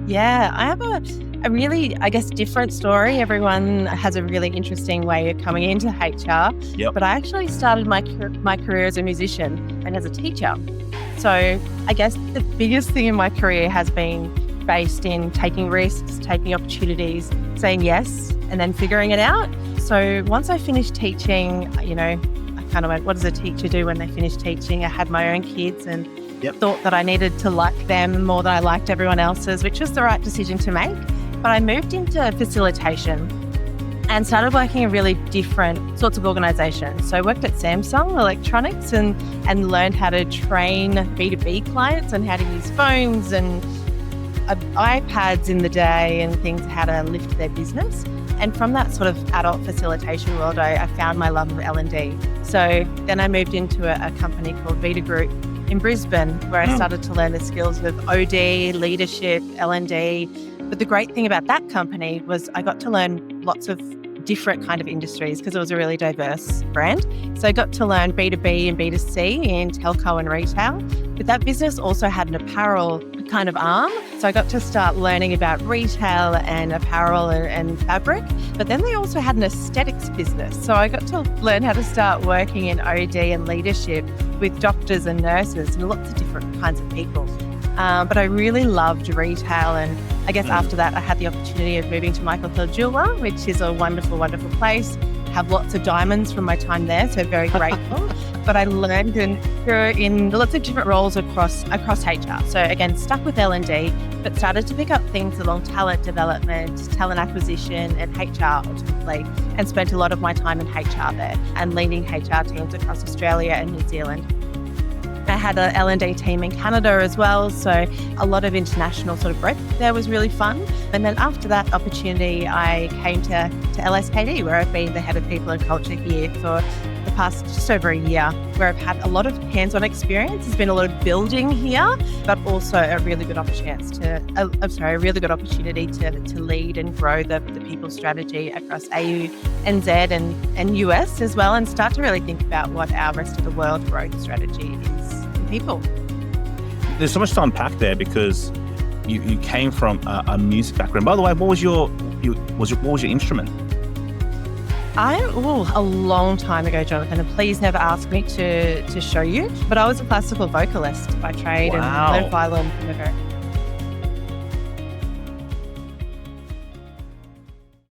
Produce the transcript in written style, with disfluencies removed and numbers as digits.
Yeah, I have a really, I guess, different story. Everyone has a really interesting way of coming into HR. Yep. But I actually started my career as a musician and as a teacher. So I guess the biggest thing in my career has been based in taking risks, taking opportunities, saying yes, and then figuring it out. So once I finished teaching, I kind of went, what does a teacher do when they finish teaching? I had my own kids and thought that I needed to like them more than I liked everyone else's, which was the right decision to make. But I moved into facilitation and started working in really different sorts of organisations. So I worked at Samsung Electronics and learned how to train B2B clients and how to use phones and iPads in the day and things, how to lift their business. And from that sort of adult facilitation world, I found my love of L&D. So then I moved into a company called Vita Group in Brisbane, where I started to learn the skills of OD, leadership, L&D. But the great thing about that company was I got to learn lots of different kind of industries because it was a really diverse brand. So I got to learn B2B and B2C in telco and retail. But that business also had an apparel kind of arm. So I got to start learning about retail and apparel and fabric. But then they also had an aesthetics business. So I got to learn how to start working in OD and leadership with doctors and nurses and lots of different kinds of people. But I really loved retail, and I guess after that I had the opportunity of moving to Michael Hill Jeweller, which is a wonderful, wonderful place. Have lots of diamonds from my time there, so very grateful. But I learned in lots of different roles across HR. So again, stuck with L&D, but started to pick up things along talent development, talent acquisition, and HR ultimately, and spent a lot of my time in HR there and leading HR teams across Australia and New Zealand. I had an L&D team in Canada as well, so a lot of international sort of breadth there was really fun. And then after that opportunity, I came to LSKD, where I've been the head of people and culture here for the past just over a year, where I've had a lot of hands-on experience. There's been a lot of building here, but also a really good opportunity to lead and grow the people strategy across AU, NZ and US as well, and start to really think about what our rest of the world growth strategy is in people. There's so much to unpack there because you came from a music background. By the way, what was your instrument? A long time ago, Jonathan, and please never ask me to show you, but I was a classical vocalist by trade and learned violin from a very